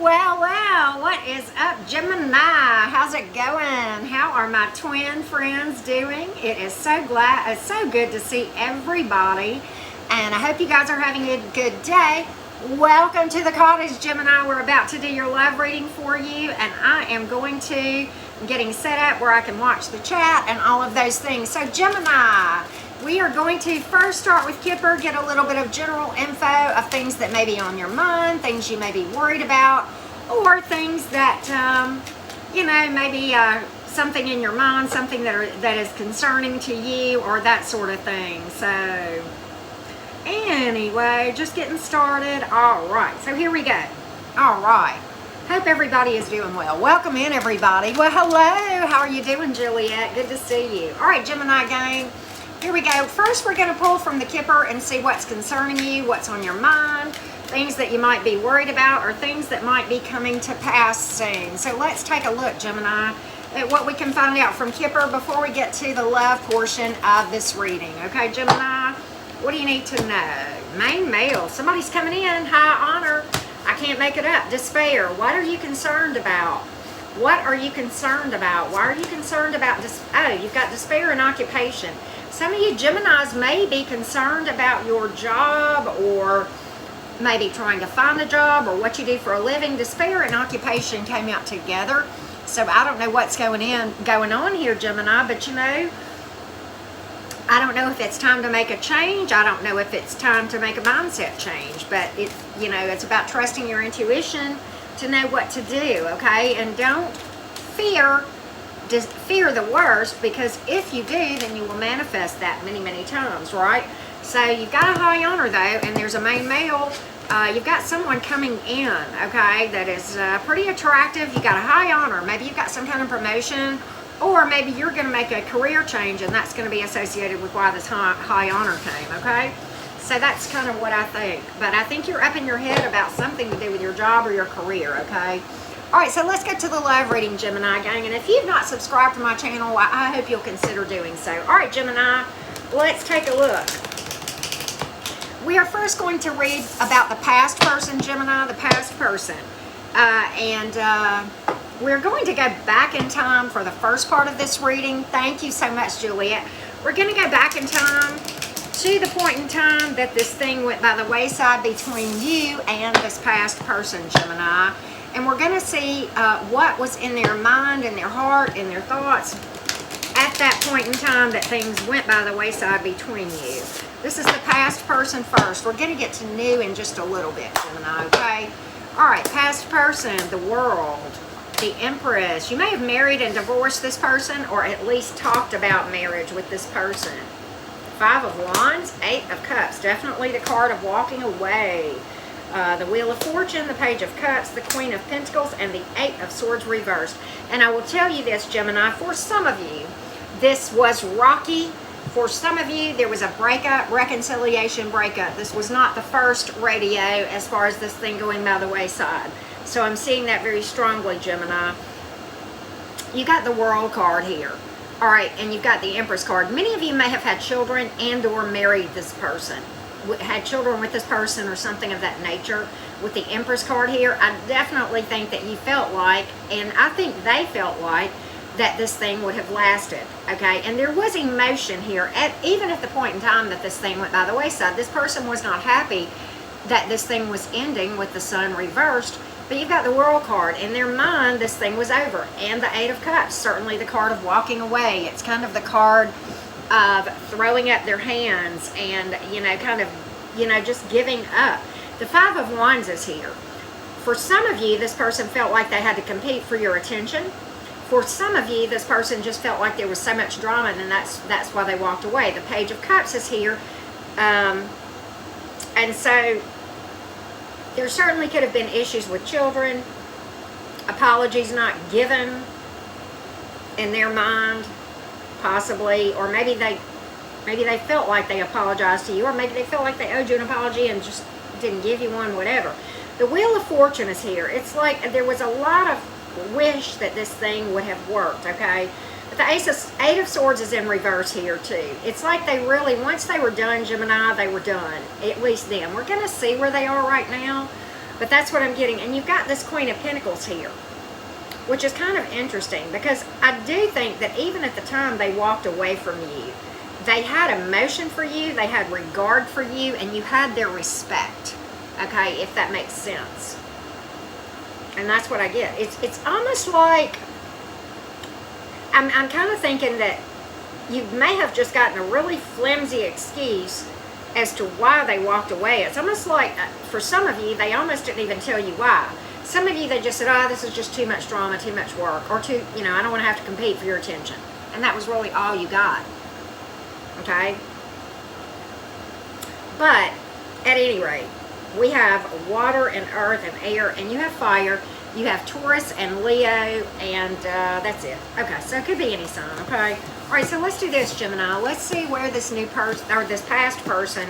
Well, what is up, Gemini? How's it going? How are my twin friends doing? It is it's so good to see everybody, and I hope you guys are having a good day. Welcome to the cottage, Gemini. We're about to do your live reading for you, and I am getting set up where I can watch the chat and all of those things. So, Gemini, we are going to first start with Kipper, get a little bit of general info of things that may be on your mind, things you may be worried about, or things that, maybe something in your mind, something that is concerning to you, or that sort of thing. So, anyway, just getting started. All right, so here we go. All right. Hope everybody is doing well. Welcome in, everybody. Well, hello. How are you doing, Juliet? Good to see you. All right, Gemini gang. Here we go. First, we're going to pull from the Kipper and see what's concerning you, what's on your mind, things that you might be worried about, or things that might be coming to pass soon. So let's take a look, Gemini, at what we can find out from Kipper before we get to the love portion of this reading. Okay, Gemini, what do you need to know? Main male. Somebody's coming in. High honor. I can't make it up. Despair. What are you concerned about? What are you concerned about? Why are you concerned about you've got despair and occupation. Some of you Geminis may be concerned about your job, or maybe trying to find a job, or what you do for a living. Despair and occupation came out together. So I don't know what's going on here, Gemini, but I don't know if it's time to make a change. I don't know if it's time to make a mindset change, but it's about trusting your intuition to know what to do, okay? And don't fear the worst, because if you do, then you will manifest that many, many times, right? So you've got a high honor, though, and there's a main male. You've got someone coming in, okay, that is pretty attractive. You got a high honor. Maybe you've got some kind of promotion, or maybe you're going to make a career change, and that's going to be associated with why this high honor came, okay? So that's kind of what I think. But I think you're up in your head about something to do with your job or your career, okay? All right, so let's get to the love reading, Gemini gang. And if you've not subscribed to my channel, I hope you'll consider doing so. All right, Gemini, let's take a look. We are first going to read about the past person, Gemini, the past person. We're going to go back in time for the first part of this reading. Thank you so much, Juliet. We're going to go back in time to the point in time that this thing went by the wayside between you and this past person, Gemini. And we're going to see what was in their mind and their heart and their thoughts at that point in time that things went by the wayside between you. This is the past person first. We're going to get to new in just a little bit, Gemini, okay? All right, past person, the world, the Empress. You may have married and divorced this person, or at least talked about marriage with this person. Five of Wands, Eight of Cups. Definitely the card of walking away. The Wheel of Fortune, the Page of Cups, the Queen of Pentacles, and the Eight of Swords reversed. And I will tell you this, Gemini, for some of you, this was rocky. For some of you, there was a breakup, reconciliation breakup. This was not the first radio as far as this thing going by the wayside. So I'm seeing that very strongly, Gemini. You got the World card here. All right, and you've got the Empress card. Many of you may have had children and or married this person. Had children with this person or something of that nature. With the Empress card here, I definitely think that you felt like, and I think they felt like, that this thing would have lasted, okay? And there was emotion here, even at the point in time that this thing went by the wayside. This person was not happy that this thing was ending with the Sun reversed, but you've got the World card. In their mind, this thing was over. And the Eight of Cups, certainly the card of walking away. It's kind of the card of throwing up their hands and, just giving up. The Five of Wands is here. For some of you, this person felt like they had to compete for your attention. For some of you, this person just felt like there was so much drama, and that's why they walked away. The Page of Cups is here. And so there certainly could have been issues with children, apologies not given in their mind, possibly, or maybe they felt like they apologized to you, or maybe they felt like they owed you an apology and just didn't give you one, whatever. The Wheel of Fortune is here. It's like there was a lot of wish that this thing would have worked, okay? But the Eight of Swords is in reverse here too. It's like they really, once they were done, Gemini, they were done. At least them. We're going to see where they are right now. But that's what I'm getting. And you've got this Queen of Pentacles here, which is kind of interesting because I do think that even at the time they walked away from you, they had emotion for you, they had regard for you, and you had their respect. Okay, if that makes sense. And that's what I get. It's almost like, I'm kind of thinking that you may have just gotten a really flimsy excuse as to why they walked away. It's almost like, for some of you, they almost didn't even tell you why. Some of you, they just said, oh, this is just too much drama, too much work, or too, you know, I don't want to have to compete for your attention. And that was really all you got. Okay? But, at any rate, we have water and earth and air, and you have fire. You have Taurus and Leo, and that's it. Okay, so it could be any sign, okay? All right, so let's do this, Gemini. Let's see where this new person, or this past person,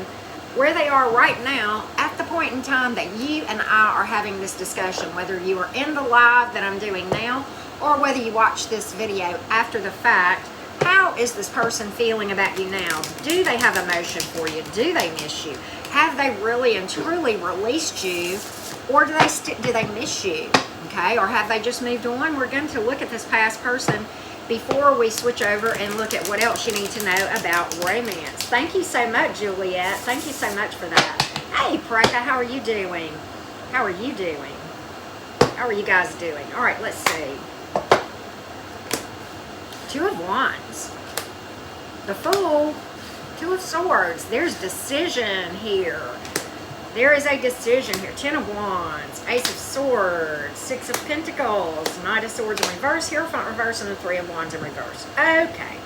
where they are right now at the point in time that you and I are having this discussion, whether you are in the live that I'm doing now, or whether you watch this video after the fact. How is this person feeling about you now? Do they have emotion for you? Do they miss you? Have they really and truly released you, or do they miss you? Okay, or have they just moved on? We're going to look at this past person before we switch over and look at what else you need to know about romance. Thank you so much, Juliet. Thank you so much for that. Hey, Preka, how are you doing? How are you doing? How are you guys doing? All right, let's see. Two of Wands. The Fool. Two of Swords. There's decision here. There is a decision here. Ten of Wands, Ace of Swords, Six of Pentacles, Knight of Swords in reverse, Hierophant reverse, and the Three of Wands in reverse. Okay,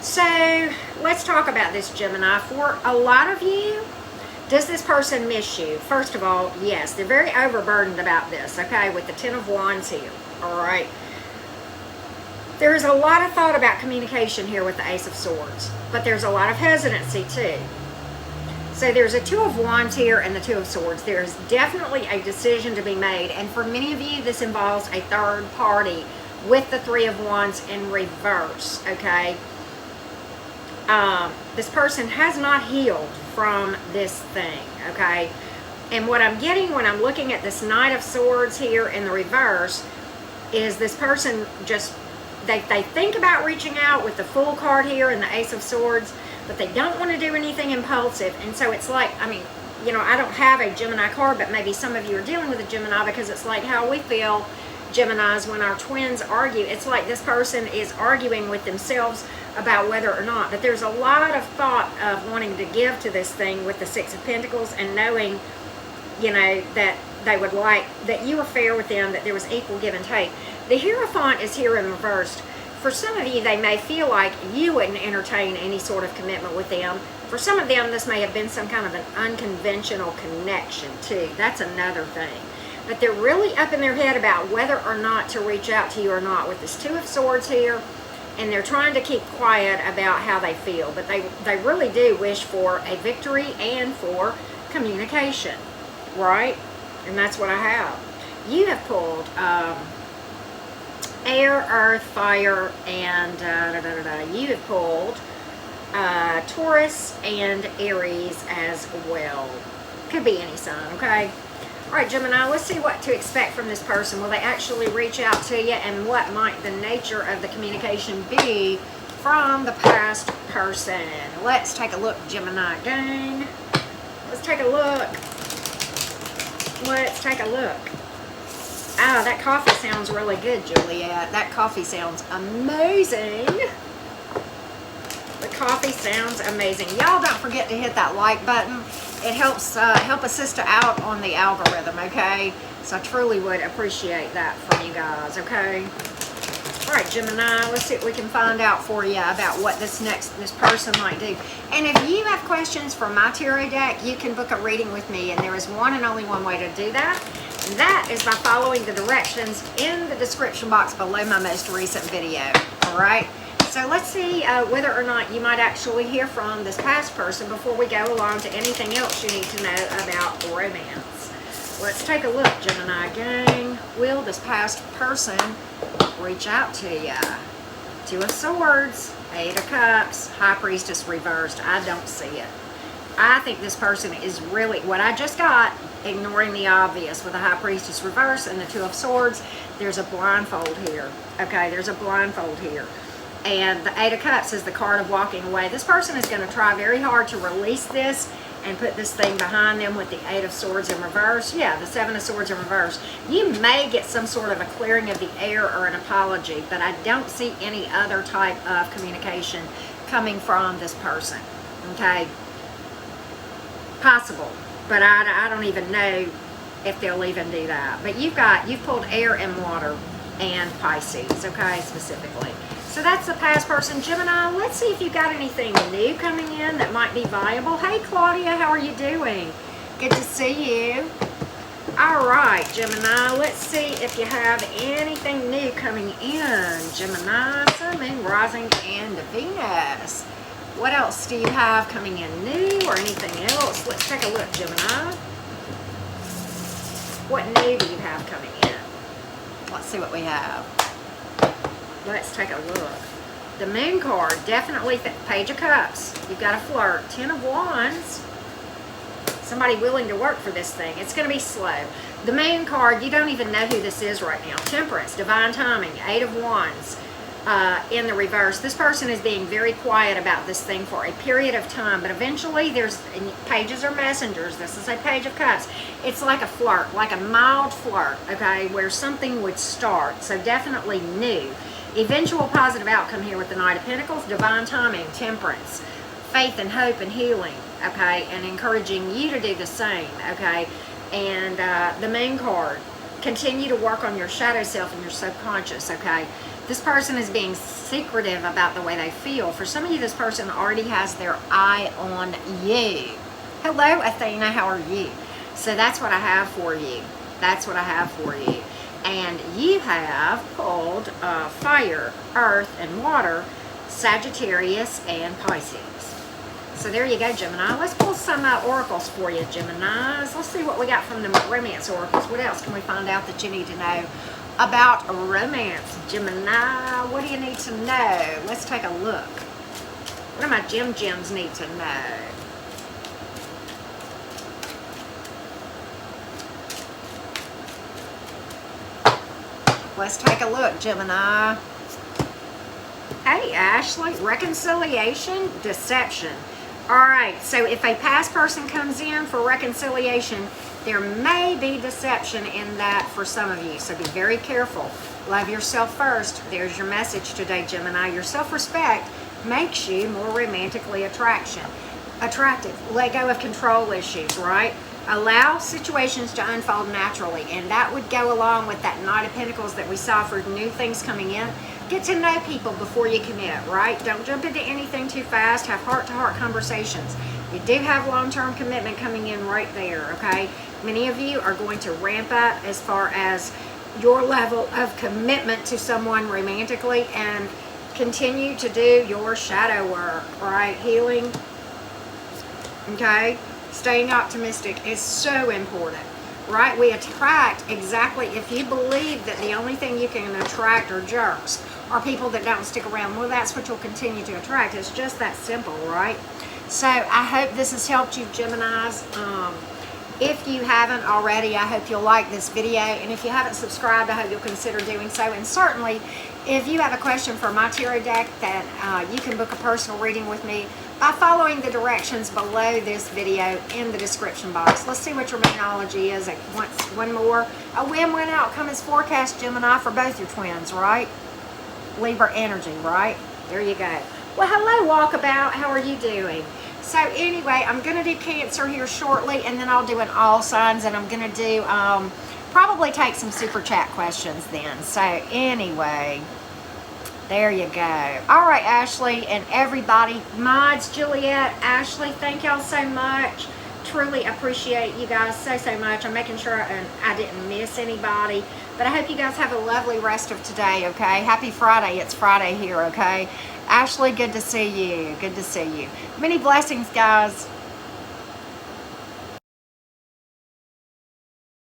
so let's talk about this, Gemini. For a lot of you, does this person miss you? First of all, yes, they're very overburdened about this, okay, with the Ten of Wands here, all right? There's a lot of thought about communication here with the Ace of Swords, but there's a lot of hesitancy too. So there's a Two of Wands here and the Two of Swords. There's definitely a decision to be made. And for many of you, this involves a third party with the Three of Wands in reverse, okay? This person has not healed from this thing, okay? And what I'm getting when I'm looking at this Knight of Swords here in the reverse is this person just, they think about reaching out with the Fool card here and the Ace of Swords, but they don't want to do anything impulsive. And so it's like, I mean, you know, I don't have a Gemini card, but maybe some of you are dealing with a Gemini, because it's like how we feel, Geminis, when our twins argue. It's like this person is arguing with themselves about whether or not. But there's a lot of thought of wanting to give to this thing with the Six of Pentacles, and knowing, you know, that they would like, that you were fair with them, that there was equal give and take. The Hierophant is here in reversed. For some of you, they may feel like you wouldn't entertain any sort of commitment with them. For some of them, this may have been some kind of an unconventional connection too. That's another thing. But they're really up in their head about whether or not to reach out to you or not with this Two of Swords here. And they're trying to keep quiet about how they feel. But they really do wish for a victory and for communication, right? And that's what I have. You have pulled air, earth, fire, and you have pulled Taurus and Aries as well. Could be any sign, okay? All right, Gemini, let's see what to expect from this person. Will they actually reach out to you, and what might the nature of the communication be from the past person? Let's take a look, Gemini gang. Let's take a look. Let's take a look. Ah, that coffee sounds really good, Juliet. That coffee sounds amazing. The coffee sounds amazing. Y'all don't forget to hit that like button. It helps help a sister out on the algorithm, okay? So I truly would appreciate that from you guys, okay? All right, Gemini, let's see what we can find out for you about what this person might do. And if you have questions for my tarot deck, you can book a reading with me, and there is one and only one way to do that. And that is by following the directions in the description box below my most recent video, all right? So let's see whether or not you might actually hear from this past person before we go along to anything else you need to know about romance. Let's take a look, Gemini gang. Will this past person reach out to you? Two of Swords, Eight of Cups, High Priestess reversed. I don't see it. I think this person is really, what I just got, ignoring the obvious with the High Priestess reverse and the Two of Swords, there's a blindfold here. Okay, there's a blindfold here. And the Eight of Cups is the card of walking away. This person is going to try very hard to release this and put this thing behind them with the Eight of Swords in reverse. Yeah, the Seven of Swords in reverse. You may get some sort of a clearing of the air or an apology, but I don't see any other type of communication coming from this person. Okay? Possible, but I don't even know if they'll even do that. But you've pulled air and water and Pisces, okay, specifically. So that's the past person. Gemini, let's see if you got anything new coming in that might be viable. Hey, Claudia, how are you doing? Good to see you. All right, Gemini, let's see if you have anything new coming in. Gemini, Sun, Moon, Rising, and Venus. What else do you have coming in new or anything else? Let's take a look, Gemini. What new do you have coming in? Let's see what we have. Let's take a look. The Moon card, definitely Page of Cups. You've got a flirt. 10 of Wands. Somebody willing to work for this thing. It's going to be slow. The Moon card, you don't even know who this is right now. Temperance, divine timing, 8 of Wands in the reverse. This person is being very quiet about this thing for a period of time, but eventually pages are messengers. This is a Page of Cups. It's like a flirt, like a mild flirt, okay, where something would start. So definitely new. Eventual positive outcome here with the Knight of Pentacles, divine timing, temperance, faith and hope and healing, okay, and encouraging you to do the same, okay. And the Moon card, continue to work on your shadow self and your subconscious, okay. This person is being secretive about the way they feel. For some of you, this person already has their eye on you. Hello, Athena, how are you? So that's what I have for you. That's what I have for you. And you have pulled fire, earth, and water, Sagittarius, and Pisces. So there you go, Gemini. Let's pull some oracles for you, Geminis. Let's see what we got from the romance oracles. What else can we find out that you need to know about romance, Gemini? What do you need to know? Let's take a look. What do my gems need to know? Let's take a look, Gemini. Hey, Ashley. Reconciliation, deception. All right, so if a past person comes in for reconciliation, there may be deception in that for some of you. So be very careful. Love yourself first. There's your message today, Gemini. Your self-respect makes you more romantically attractive. Let go of control issues, right? Allow situations to unfold naturally, and that would go along with that Knight of Pentacles that we saw for new things coming in. Get to know people before you commit, right? Don't jump into anything too fast. Have heart-to-heart conversations. You do have long-term commitment coming in right there, okay? Many of you are going to ramp up as far as your level of commitment to someone romantically and continue to do your shadow work, right? Healing, okay? Staying optimistic is so important, right? We attract exactly, if you believe that the only thing you can attract are jerks or people that don't stick around, well, that's what you'll continue to attract. It's just that simple, right? So I hope this has helped you, Geminis. If you haven't already, I hope you'll like this video. And if you haven't subscribed, I hope you'll consider doing so. And certainly, if you have a question for my tarot deck, that you can book a personal reading with me by following the directions below this video in the description box. Let's see what your Moonology is. One more. A win-win outcome is forecast, Gemini, for both your twins, right? Libra energy, right? There you go. Well, hello, Walkabout. How are you doing? So anyway, I'm going to do Cancer here shortly, and then I'll do an all signs, and I'm going to do, probably take some super chat questions then. So anyway, there you go. All right, Ashley and everybody, mods, Juliet, Ashley, thank y'all so much. Truly appreciate you guys so much. I'm making sure I didn't miss anybody. But I hope you guys have a lovely rest of today, okay? Happy Friday. It's Friday here, okay? Ashley, good to see you. Good to see you. Many blessings, guys.